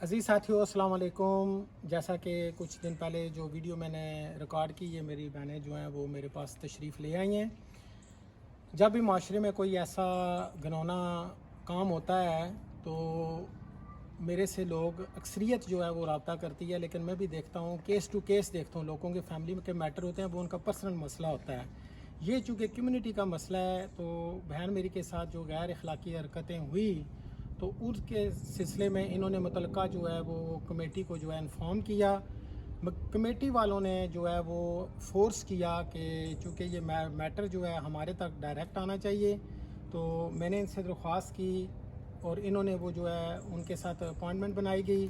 عزیز ساتھیو السلام علیکم. جیسا کہ کچھ دن پہلے جو ویڈیو میں نے ریکارڈ کی، یہ میری بہنیں جو ہیں وہ میرے پاس تشریف لے آئی ہیں. جب بھی معاشرے میں کوئی ایسا گھناؤنا کام ہوتا ہے تو میرے سے لوگ اکثریت جو ہے وہ رابطہ کرتی ہے، لیکن میں بھی دیکھتا ہوں، کیس ٹو کیس دیکھتا ہوں. لوگوں کے فیملی کے میٹر ہوتے ہیں، وہ ان کا پرسنل مسئلہ ہوتا ہے. یہ چونکہ کمیونٹی کا مسئلہ ہے تو بہن میری کے ساتھ جو غیر اخلاقی حرکتیں ہوئی تو اس کے سلسلے میں انہوں نے متعلقہ جو ہے وہ کمیٹی کو جو ہے انفارم کیا. کمیٹی والوں نے جو ہے وہ فورس کیا کہ چونکہ یہ میٹر جو ہے ہمارے تک ڈائریکٹ آنا چاہیے، تو میں نے ان سے درخواست کی اور انہوں نے وہ جو ہے ان کے ساتھ اپوائنٹمنٹ بنائی گئی.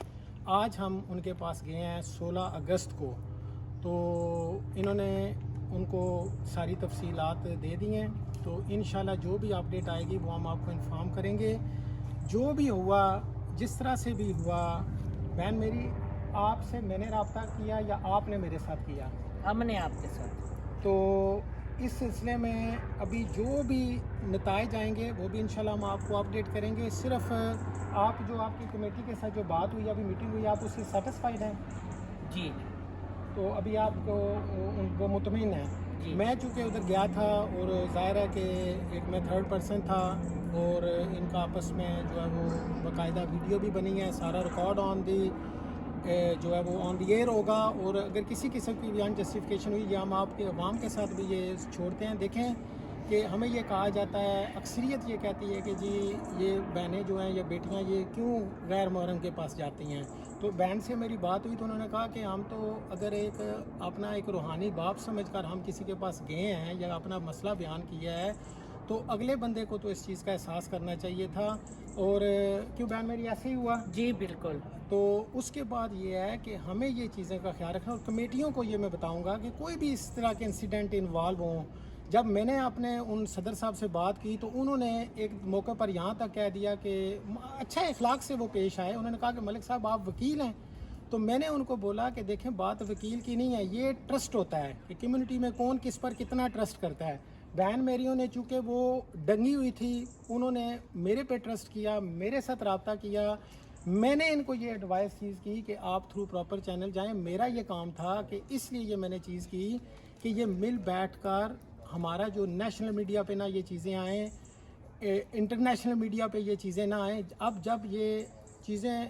آج ہم ان کے پاس گئے ہیں 16 اگست کو، تو انہوں نے ان کو ساری تفصیلات دے دی ہیں. تو انشاءاللہ جو بھی اپڈیٹ آئے گی وہ ہم آپ کو انفارم کریں گے. جو بھی ہوا، جس طرح سے بھی ہوا، بہن میری آپ سے میں نے رابطہ کیا یا آپ نے میرے ساتھ کیا؟ ہم نے آپ کے ساتھ. تو اس سلسلے میں ابھی جو بھی نتائج آئیں گے وہ بھی انشاءاللہ ہم آپ کو اپڈیٹ کریں گے. صرف آپ جو آپ کی کمیٹی کے ساتھ جو بات ہوئی، ابھی میٹنگ ہوئی، آپ اس سے سیٹسفائیڈ ہیں؟ جی تو ابھی آپ کو وہ مطمئن ہیں؟ جی میں چونکہ ادھر گیا تھا اور ظاہر ہے کہ ایک میں تھرڈ پرسن تھا، اور ان کا آپس میں جو ہے وہ باقاعدہ ویڈیو بھی بنی ہے، سارا ریکارڈ آن دی جو ہے وہ آن دی ایئر ہوگا. اور اگر کسی قسم کی بھی انجسٹیفیکیشن ہوئی، یا ہم آپ کے عوام کے ساتھ بھی یہ چھوڑتے ہیں. دیکھیں کہ ہمیں یہ کہا جاتا ہے، اکثریت یہ کہتی ہے کہ جی یہ بہنیں جو ہیں یا بیٹیاں یہ کیوں غیر محرم کے پاس جاتی ہیں. تو بہن سے میری بات ہوئی تو انہوں نے کہا کہ ہم تو اگر ایک اپنا ایک روحانی باپ سمجھ کر ہم کسی کے پاس گئے ہیں یا اپنا مسئلہ بیان کیا ہے تو اگلے بندے کو تو اس چیز کا احساس کرنا چاہیے تھا. اور کیوں بہن میری ایسے ہی ہوا؟ جی بالکل. تو اس کے بعد یہ ہے کہ ہمیں یہ چیزیں کا خیال رکھنا، اور کمیٹیوں کو یہ میں بتاؤں گا کہ کوئی بھی اس طرح کے انسیڈنٹ انوالو ہوں. جب میں نے اپنے ان صدر صاحب سے بات کی تو انہوں نے ایک موقع پر یہاں تک کہہ دیا کہ اچھا اخلاق سے وہ پیش آئے. انہوں نے کہا کہ ملک صاحب آپ وکیل ہیں. تو میں نے ان کو بولا کہ دیکھیں بات وکیل کی نہیں ہے، یہ ٹرسٹ ہوتا ہے کہ کمیونٹی میں کون کس پر کتنا ٹرسٹ کرتا ہے. بہن میریوں نے چونکہ وہ ڈنگی ہوئی تھی، انہوں نے میرے پہ ٹرسٹ کیا، میرے ساتھ رابطہ کیا. میں نے ان کو یہ ایڈوائس چیز کی کہ آپ تھرو پراپر چینل جائیں. میرا یہ کام تھا کہ اس لیے یہ میں نے چیز کی کہ یہ مل بیٹھ کر ہمارا جو نیشنل میڈیا پہ نہ یہ چیزیں آئیں، انٹرنیشنل میڈیا پہ یہ چیزیں نہ آئیں. اب جب یہ چیزیں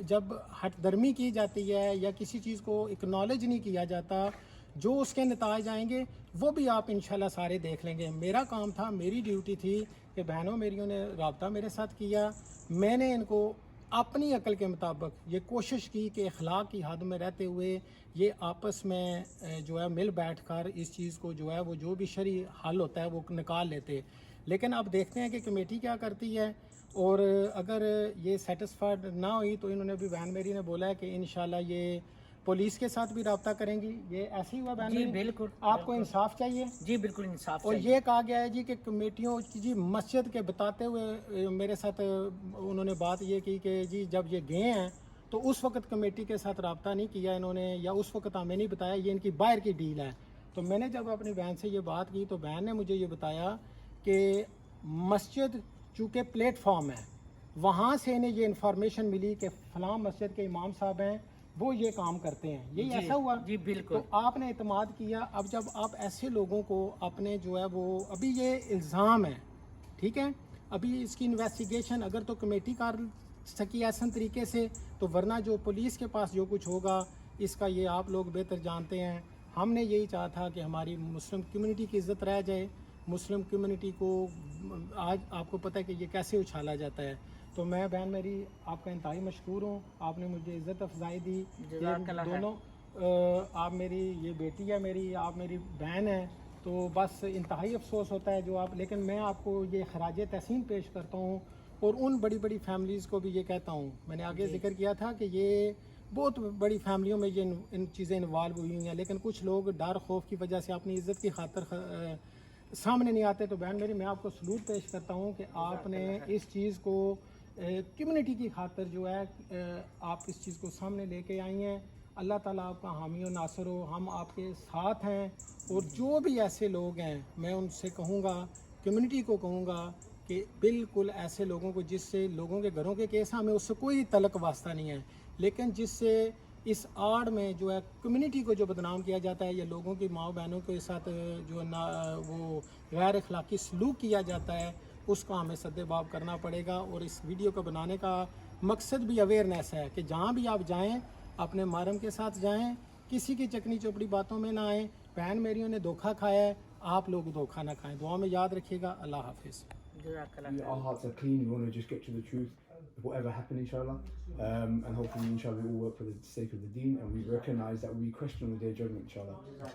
جب ہٹ درمی کی جاتی ہے یا کسی چیز کو اکنالج نہیں کیا جاتا، جو اس کے نتائج آئیں گے وہ بھی آپ انشاءاللہ سارے دیکھ لیں گے. میرا کام تھا، میری ڈیوٹی تھی کہ بہنوں میریوں نے رابطہ میرے ساتھ کیا. میں نے ان کو اپنی عقل کے مطابق یہ کوشش کی کہ اخلاق کی حد میں رہتے ہوئے یہ آپس میں جو ہے مل بیٹھ کر اس چیز کو جو ہے وہ جو بھی شرعی حل ہوتا ہے وہ نکال لیتے. لیکن اب دیکھتے ہیں کہ کمیٹی کیا کرتی ہے. اور اگر یہ سیٹسفائڈ نہ ہوئی تو انہوں نے بھی بہن میری نے بولا ہے کہ انشاءاللہ یہ پولیس کے ساتھ بھی رابطہ کریں گی. یہ ایسے ہی ہوا بہن جی میری؟ بالکل. آپ کو انصاف چاہیے. جی بالکل انصاف اور چاہیے. یہ کہا گیا ہے جی کہ کمیٹیوں کی جی مسجد کے بتاتے ہوئے میرے ساتھ انہوں نے بات یہ کی کہ جی جب یہ گئے ہیں تو اس وقت کمیٹی کے ساتھ رابطہ نہیں کیا انہوں نے، یا اس وقت ہمیں نہیں بتایا، یہ ان کی باہر کی ڈیل ہے. تو میں نے جب اپنی بہن سے یہ بات کی تو بہن نے مجھے یہ بتایا کہ مسجد چونکہ پلیٹ فارم ہے، وہاں سے انہیں یہ انفارمیشن ملی کہ فلاں مسجد کے امام صاحب ہیں، وہ یہ کام کرتے ہیں. یہی جی ایسا ہوا؟ جی بالکل. تو آپ نے اعتماد کیا. اب جب آپ ایسے لوگوں کو اپنے جو ہے وہ ابھی یہ الزام ہے، ٹھیک ہے، ابھی اس کی انویسٹیگیشن اگر تو کمیٹی کر سکی ایسن طریقے سے، تو ورنہ جو پولیس کے پاس جو کچھ ہوگا اس کا یہ آپ لوگ بہتر جانتے ہیں. ہم نے یہی چاہا تھا کہ ہماری مسلم کمیونٹی کی عزت رہ جائے. مسلم کمیونٹی کو آج آپ کو پتہ ہے کہ یہ کیسے اچھالا جاتا ہے. تو میں بہن میری آپ کا انتہائی مشکور ہوں، آپ نے مجھے عزت افزائی دی. جزاک اللہ خیر. دونوں آپ میری یہ بیٹی ہے میری، آپ میری بہن ہیں، تو بس انتہائی افسوس ہوتا ہے جو آپ، لیکن میں آپ کو یہ خراج تحسین پیش کرتا ہوں. اور ان بڑی بڑی فیملیز کو بھی یہ کہتا ہوں، میں نے آگے ذکر کیا تھا کہ یہ بہت بڑی فیملیوں میں یہ ان چیزیں انوالو ہوئی ہیں، لیکن کچھ لوگ ڈر خوف کی وجہ سے اپنی عزت کی خاطر سامنے نہیں آتے. تو بہن میری میں آپ کو سلوٹ پیش کرتا ہوں کہ آپ نے اس چیز کو کمیونٹی کی خاطر جو ہے آپ اس چیز کو سامنے لے کے آئی ہیں. اللہ تعالیٰ آپ کا حامی و ناصر ہو، ہم آپ کے ساتھ ہیں. اور جو بھی ایسے لوگ ہیں میں ان سے کہوں گا، کمیونٹی کو کہوں گا کہ بالکل ایسے لوگوں کو جس سے لوگوں کے گھروں کے کیس ہیں ہمیں اس سے کوئی تعلق واسطہ نہیں ہے، لیکن جس سے اس آڑ میں جو ہے کمیونٹی کو جو بدنام کیا جاتا ہے یا لوگوں کی ماؤں بہنوں کے ساتھ جو وہ غیر اخلاقی سلوک کیا جاتا ہے اس کو ہمیں سد باب کرنا پڑے گا. اور اس ویڈیو کو بنانے کا مقصد بھی اویئرنیس ہے کہ جہاں بھی آپ جائیں اپنے محرم کے ساتھ جائیں، کسی کی چکنی چوپڑی باتوں میں نہ آئیں. بہن میریوں نے دھوکہ کھایا ہے، آپ لوگ دھوکہ نہ کھائیں. دعا میں یاد رکھیے گا. اللہ حافظ. جزاک اللہ Our hearts are clean. We want to just get to the truth of whatever happened, inshallah. And hopefully, inshallah, we all work for the sake of the deen and we recognize that we question the day of judgment, inshallah.